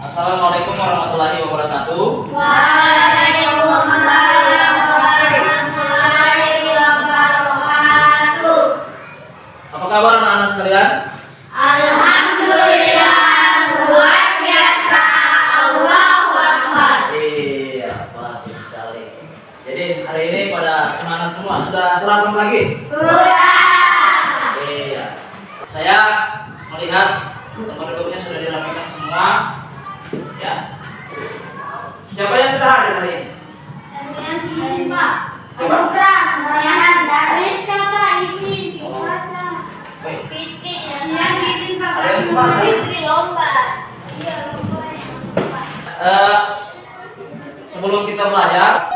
Assalamualaikum warahmatullahi wabarakatuh. Waalaikumsalam warahmatullahi wabarakatuh. Apa kabar anak-anak sekalian? Alhamdulillah, luar biasa. Allahu Akbar. Iya, bagus sekali. Jadi hari ini pada semangat semua. Sudah sarapan lagi? Sudah. Iya. Saya melihat tempat duduknya sudah dirapikan semua. Ya. Siapa yang terakhir hari ini? Yang izin Pak. Coba. Sembarangan dari siapa izin? Puasa. Baik. Fitri yang izin Pak. Ada yang puasa? Fitri lomba. Iya lomba. Sebelum kita belajar,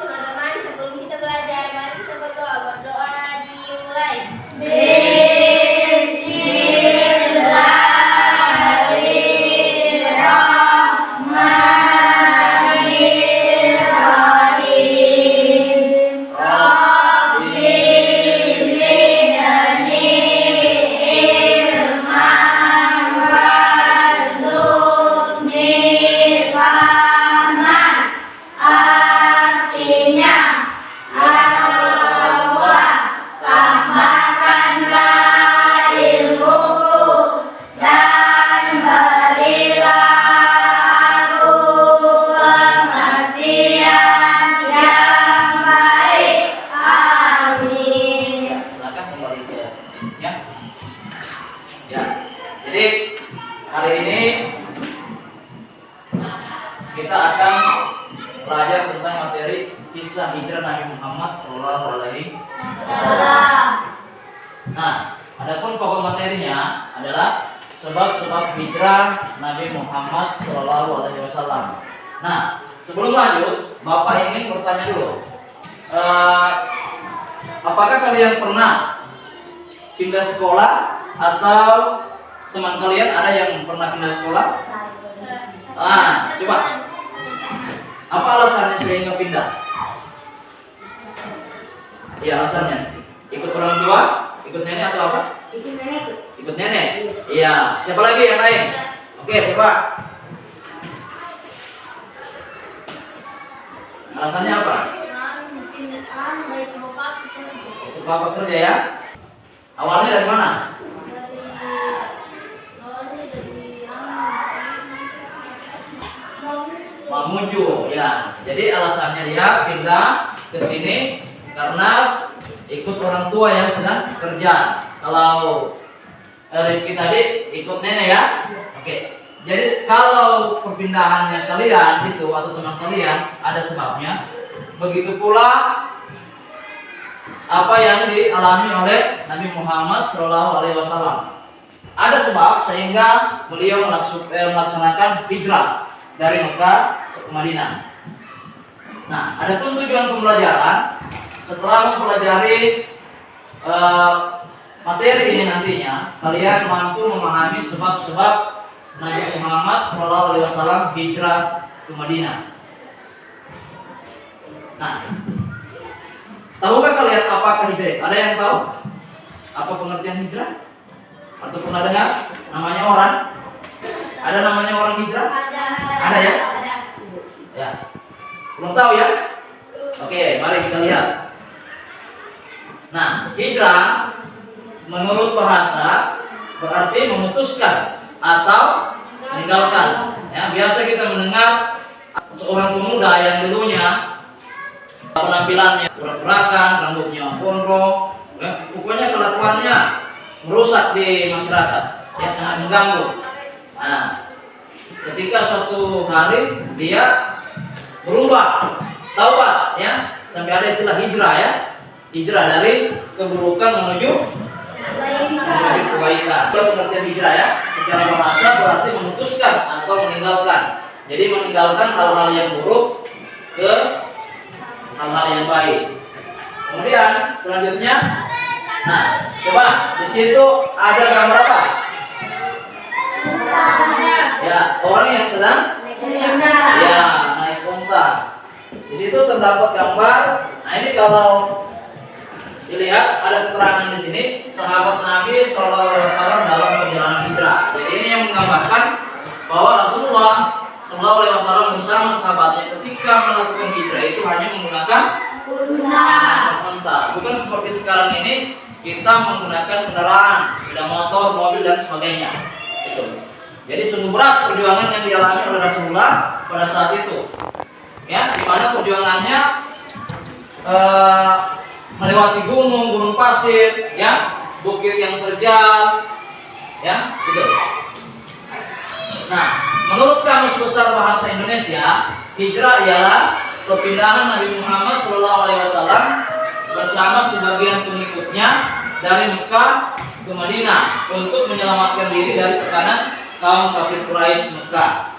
Teman-teman, sebelum kita belajar, mari kita berdoa. Berdoa dimulai. Bismillahirrahmanirrahim. Rabbi zidni ilman warzuqni fahman. Artinya, Allah tambahkanlah ilmuku dan berilah aku pengertian yang baik. Amin. silakan kembali ke ya. Ya. Jadi hari ini kita akan belajar tentang materi kisah hijrah Nabi Muhammad SAW. Salam. Nah, adapun pokok materinya adalah sebab-sebab hijrah Nabi Muhammad SAW. Nah, sebelum lanjut, Bapak ingin bertanya dulu. Apakah kalian pernah pindah sekolah atau teman kalian ada yang pernah pindah sekolah? Coba. Apa alasannya sehingga pindah? Iya, alasannya. Ikut orang tua, ikut nenek atau apa? Ikut nenek. Iya. Siapa lagi yang lain? Oke, coba. Alasannya apa? Untuk bapak kerja ya. Awalnya dari mana? Mamuju, ya. Jadi alasannya dia pindah ke sini karena ikut orang tua yang sedang kerja. Kalau Rifki tadi ikut nenek ya. Oke. Jadi kalau perpindahannya kalian itu atau teman kalian ada sebabnya. Begitu pula apa yang dialami oleh Nabi Muhammad SAW. Ada sebab sehingga beliau melaksanakan hijrah dari Mekah ke Madinah. Nah, adapun tujuan pembelajaran setelah mempelajari materi ini nantinya kalian mampu memahami sebab-sebab Nabi Muhammad SAW hijrah ke Madinah. Nah, tahukah kalian apakah hijrah? Ada yang tahu apa pengertian hijrah? Atau pernah dengar namanya orang? Ada namanya orang hijrah? Ada ya? Ya. Belum tahu ya? Oke, mari kita lihat. Nah, hijrah menurut bahasa berarti memutuskan atau meninggalkan. Ya, biasa kita mendengar seorang pemuda yang dulunya penampilannya berat-beratan, rambutnya gondrong, ya, pokoknya kelakuannya merusak di masyarakat, ya sangat mengganggu. Nah, ketika suatu hari dia berubah, taubat, ya, sampai ada istilah hijrah ya, hijrah dari keburukan menuju kebaikan. Itu pengertian hijrah ya, secara bahasa berarti memutuskan atau meninggalkan. Jadi meninggalkan hal-hal yang buruk ke hal-hal yang baik. Kemudian selanjutnya, nah, coba di situ ada gambar apa? Ya, orang yang sedang ya naik unta. Di situ terdapat gambar. Nah, ini kalau Dilihat ada keterangan di sini sahabat Nabi Shallallahu Alaihi Wasallam dalam perjalanan hijrah. Jadi ini yang menggambarkan bahwa Rasulullah Shallallahu Alaihi Wasallam bersama sahabatnya ketika melakukan hijrah itu hanya menggunakan unta. Bukan seperti sekarang ini kita menggunakan kendaraan, sepeda motor, mobil dan sebagainya. Itu. Jadi sungguh berat perjuangan yang dialami oleh Rasulullah pada saat itu. Ya, di mana perjuangannya melewati gunung pasir, ya, bukit yang terjal, ya, gitu. Nah, menurut Kamus Besar Bahasa Indonesia, hijrah ialah perpindahan Nabi Muhammad SAW bersama sebagian pengikutnya dari Mekah ke Madinah untuk menyelamatkan diri dari tekanan kaum kafir Quraisy Mekah.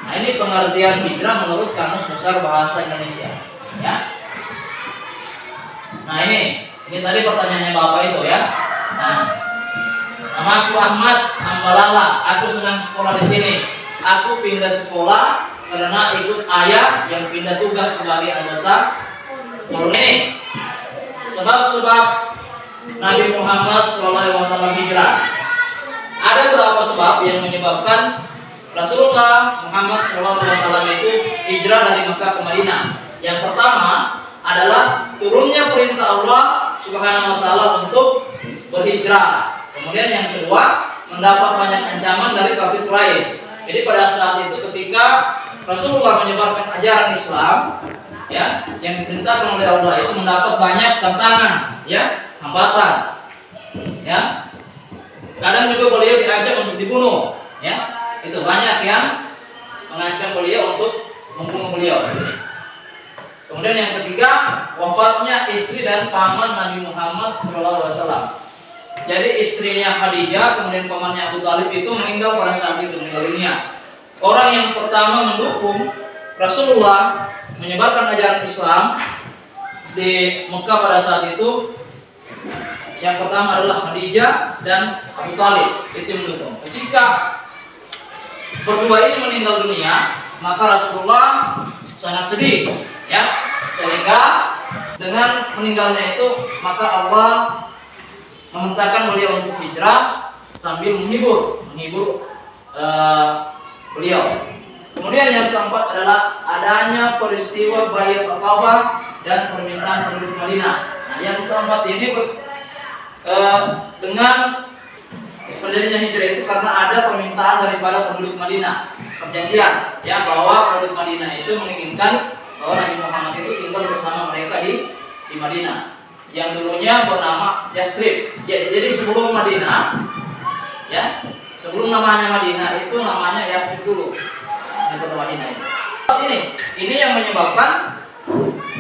Nah, ini pengertian hijrah menurut Kamus Besar Bahasa Indonesia, ya. Nah, ini tadi pertanyaannya Bapak itu, ya. Nah, nama aku Ahmad Ambalala, aku sedang sekolah di sini. Aku pindah sekolah karena ikut ayah yang pindah tugas sebagai anggota Polri. Sebab-sebab Nabi Muhammad SAW hijrah. Ada beberapa sebab yang menyebabkan Rasulullah Muhammad SAW itu hijrah dari Mekah ke Madinah. Yang pertama adalah turunnya perintah Allah Subhanahu wa taala untuk berhijrah. Kemudian yang kedua, mendapat banyak ancaman dari kafir Quraisy. Jadi pada saat itu ketika Rasulullah menyebarkan ajaran Islam, ya, yang diperintahkan oleh Allah itu mendapat banyak tantangan, ya, hambatan. Ya. Kadang juga beliau diajak untuk dibunuh, ya. Itu banyak yang mengancam beliau untuk membunuh beliau. Kemudian yang ketiga, wafatnya istri dan paman Nabi Muhammad SAW. Jadi istrinya Khadijah, kemudian pamannya Abu Talib itu meninggal pada saat itu, meninggal dunia. Orang yang pertama mendukung Rasulullah menyebarkan ajaran Islam di Mekah pada saat itu, yang pertama adalah Khadijah dan Abu Talib, itu mendukung. Ketika berdua ini meninggal dunia, maka Rasulullah sangat sedih, ya, sehingga dengan meninggalnya itu maka Allah memerintahkan beliau untuk hijrah sambil menghibur beliau. Kemudian yang keempat adalah adanya peristiwa Baiat Aqabah dan permintaan penduduk Madinah. Nah, yang keempat ini dengan terjadinya hijrah itu karena ada permintaan daripada penduduk Madinah, perjanjian, ya, bahwa penduduk Madinah itu menginginkan bahwa Nabi Muhammad itu tinggal bersama mereka di Madinah, yang dulunya bernama Yastrib. Jadi sebelum Madinah, ya, sebelum namanya Madinah itu namanya Yastrib dulu, di kota Madinah itu. Ini yang menyebabkan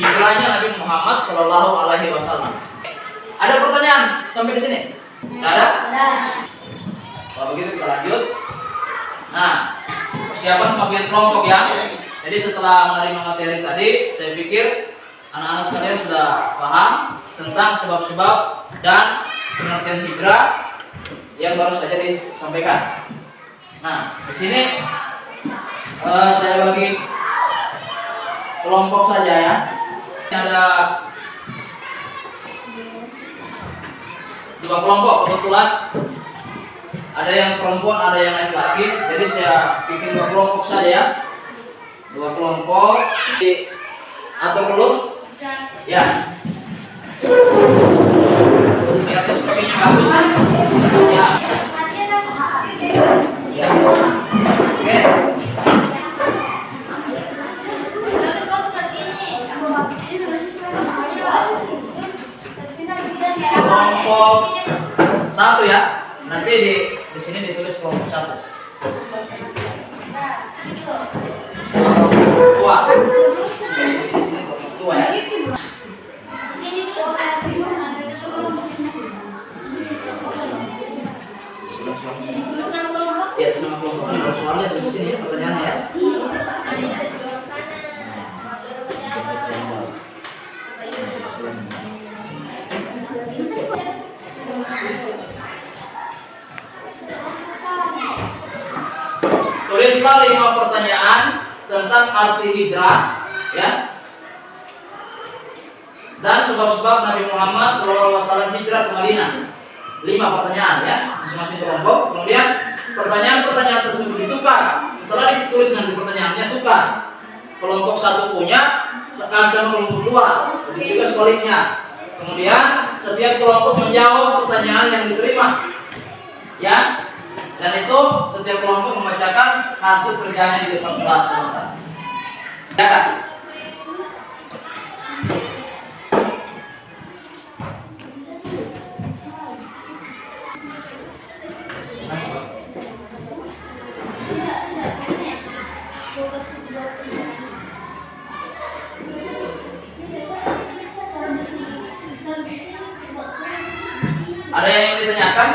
hijrahnya Nabi Muhammad Shallallahu Alaihi Wasallam. Ada pertanyaan sampai di sini? Ada? Kalau begitu kita lanjut. Nah, persiapan pembagian kelompok, ya. Jadi setelah menerima materi tadi, saya pikir anak-anak sekalian sudah paham tentang sebab-sebab dan pengertian hijrah yang baru saja disampaikan. Nah, di sini saya bagi kelompok saja, ya. Ada 2 kelompok kebetulan. Ada yang perempuan, ada yang laki-laki. Jadi saya bikin 2 kelompok saja, ya. 2 kelompok. Atur dulu. Ya. Biar diskusinya bagus. Ya. Ya. Oke. Kelompok 1, ya. Nanti di sini ditulis kelompok 1. Kelompok tua. Di sini kelompok tua, ya. Ya, sama kelompok ini soalnya di sini pertanyaannya, ya. Tulislah 5 pertanyaan tentang arti hijrah, ya. Dan sebab-sebab Nabi Muhammad SAW hijrah ke Madinah. 5 pertanyaan ya, masing-masing kelompok. Kemudian pertanyaan-pertanyaan tersebut ditukar. Setelah ditulis nanti pertanyaannya tukar. Kelompok satu punya, sama kelompok dua. Begitu juga sebaliknya. Kemudian setiap kelompok menjawab pertanyaan yang diterima. Ya. Dan itu setiap kelompok membacakan hasil kerjanya di depan kelas sebentar. Ya kan? Ada yang ingin ditanyakan?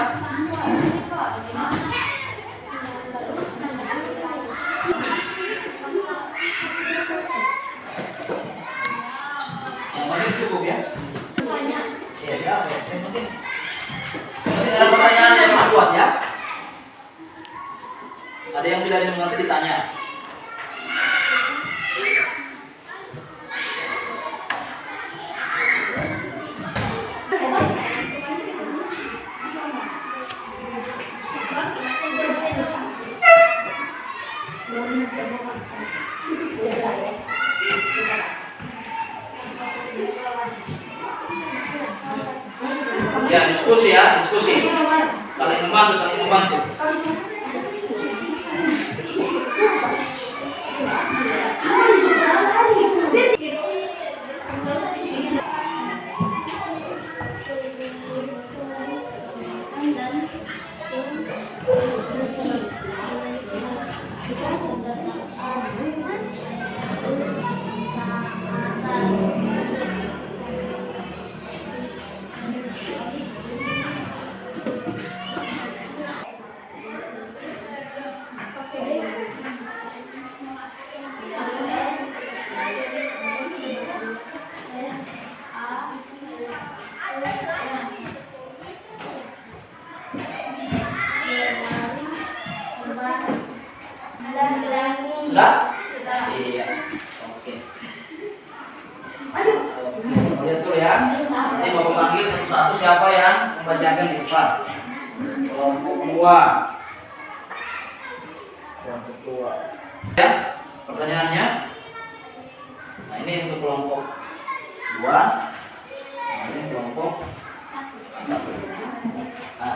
Yang penting cukup ya? Iya, ya, oke. Yang penting ada pertanyaan yang kuat ya? Ada yang tidak mengerti ditanya. Ya, diskusi ya, diskusi. Saling membantu, saling membantu. Sudah? Iya. Oke. Lihat dulu ya. Nanti Bapak panggil satu-satu siapa yang membacakan di depan. Kelompok dua. Kelompok dua. Ya, pertanyaannya. Nah, ini untuk kelompok dua. Nah, ini kelompok. Nah.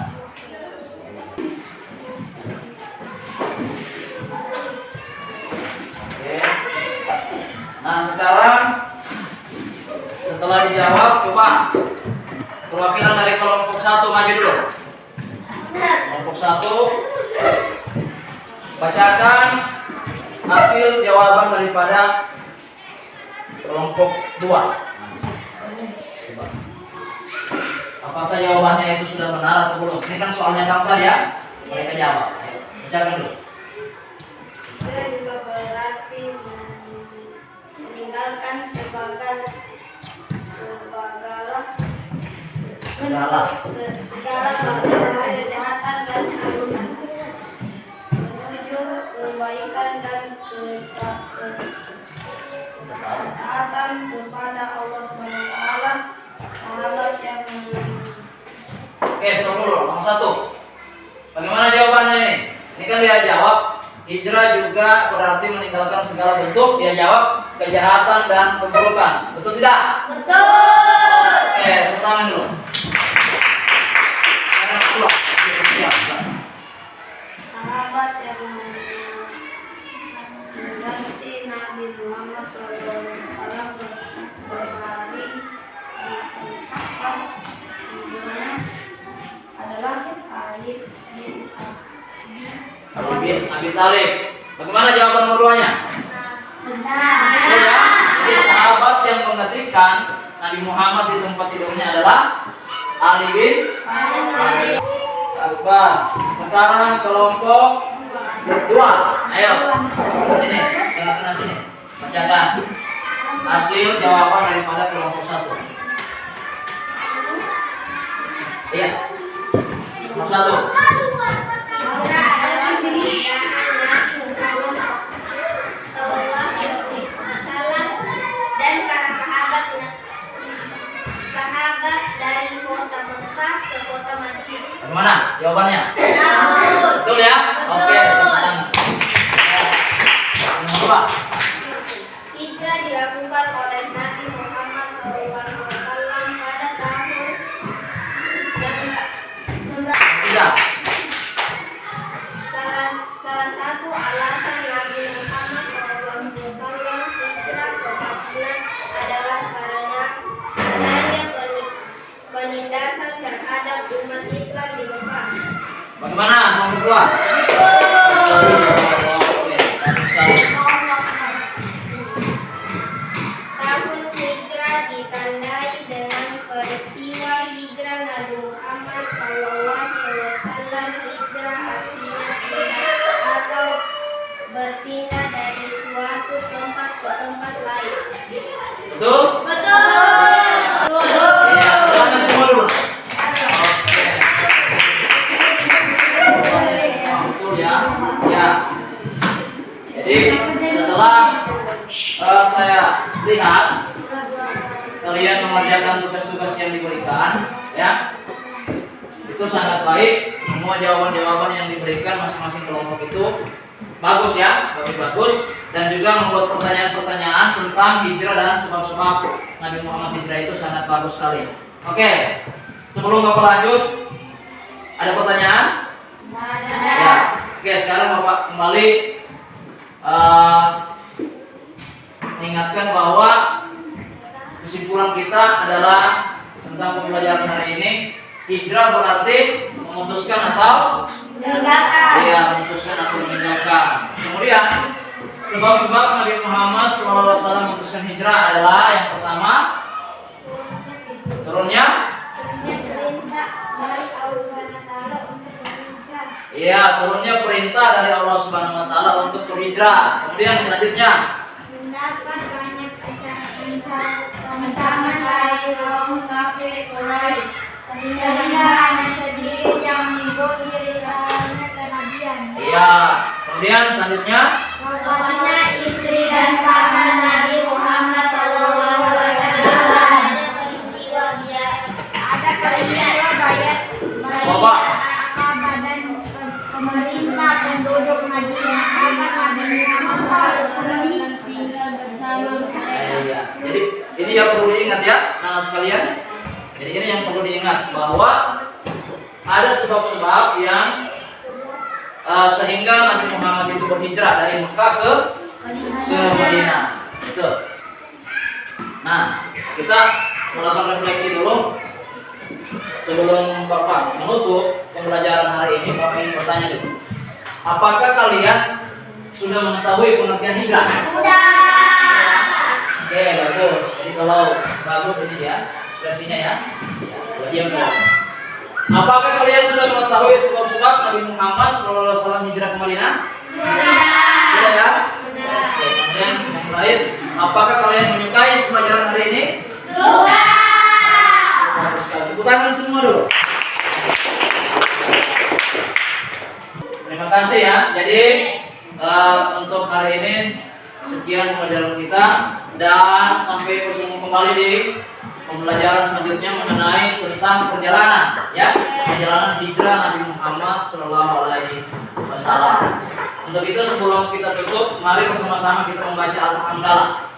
Nah, sekarang setelah dijawab, coba perwakilan dari kelompok satu maju dulu. Kelompok satu, bacakan hasil jawaban daripada kelompok dua. Apakah jawabannya itu sudah benar atau belum? Ini kan soalnya gampang ya. Mereka jawab. Ayo, bacakan dulu. Hijrah juga berarti meninggalkan segala kejahatan dan menuju kebaikan dan ketaatan kepada Allah SWT. Sahabat yang Oke, stop dulu. Nomor satu. Bagaimana jawabannya ini? Ini kan dia jawab hijrah juga berarti meninggalkan segala bentuk. Dia jawab kejahatan dan keburukan. Betul tidak? betul. Oke, tepuk tangan dulu. Sahabat yang mengganti Nabi Muhammad SAW berhari di tempat hijrahnya adalah Ali bin Abi Thalib. Bagaimana jawaban nomor 2-nya? benar. Ya, jadi sahabat yang menggantikan Nabi Muhammad di tempat tidurnya adalah Ali bin Thalib. Sekarang kelompok 2. Ayo, sini, tengah-tengah sini. Bacakan hasil jawaban daripada kelompok 1. Iya. Nomor 1. Dan para sahabatnya Bagaimana jawabannya? Betul. Betul ya? Oke. Betul. Yang kedua. Hijrah dilakukan oleh Nabi Muhammad SAW pada tahun Tidak. salah satu alasan Nabi Muhammad SAW hijrah ke Madinah adalah karena adanya penindasan terhadap umat Islam di Mekah. Bagaimana? Yang kedua. Tahun hijrah ditandai dengan peristiwa hijrah Nabi Muhammad SAW. Hijrah artinya pindah atau berpindah dari suatu tempat ke tempat lain. Betul? Betul. Ya, tangan semua dulu. Betul ya. Ya. Jadi setelah saya lihat kalian mengerjakan tugas-tugas yang diberikan, ya, itu sangat baik. Semua jawaban-jawaban yang diberikan masing-masing kelompok itu bagus ya, bagus-bagus, dan juga membuat pertanyaan-pertanyaan tentang hijrah dan sebab-sebab Nabi Muhammad hijrah itu sangat bagus sekali. Oke, sebelum Bapak lanjut, ada pertanyaan? Ya. Oke, sekarang Bapak kembali mengingatkan bahwa kesimpulan kita adalah tentang pembelajaran hari ini, hijrah berarti memutuskan atau memutuskan atau meninggalkan. Kemudian sebab-sebab Nabi Muhammad SAW memutuskan hijrah adalah yang pertama, turunnya turunnya perintah dari Allah Subhanahu wa taala untuk berhijrah. Kemudian selanjutnya mendapat banyak ancaman dari kaum kafir Quraisy, sehingga hanya sedikit yang mengikuti risalahnya kenabian. Kemudian selanjutnya Pokoknya istri dan paman Nabi Muhammad SAW ada peristiwa bayat Aqabah dan pemerintah penduduk Madinah agar Nabi Muhammad SAW tinggal bersama mereka. Jadi ini yang perlu diingat ya, anak sekalian. Jadi ini yang perlu diingat bahwa ada sebab-sebab yang sehingga Nabi Muhammad itu berhijrah dari Mekah ke Madinah. Itu. Nah, kita melakukan refleksi dulu sebelum Bapak menutup pembelajaran hari ini. Bapak ingin bertanya dulu. Apakah kalian sudah mengetahui pengertian hijrah? Sudah. Oke, bagus. Jadi kalau bagus ini ya, ekspresinya ya. Diam dulu. Apakah kalian sudah mengetahui sebab-sebab Nabi Muhammad SAW hijrah ke Madinah? Sudah ya? Oke, kemudian yang lain, apakah kalian menyukai pembelajaran hari ini? Sudah. Bagus sekali. Tepuk tangan semua dulu. Terima kasih ya. Jadi untuk hari ini sekian pembelajaran kita, dan sampai bertemu kembali di pembelajaran selanjutnya mengenai tentang perjalanan, ya, perjalanan hijrah Nabi Muhammad SAW. Untuk itu sebelum kita tutup, mari bersama-sama kita membaca Al-Hamdalah.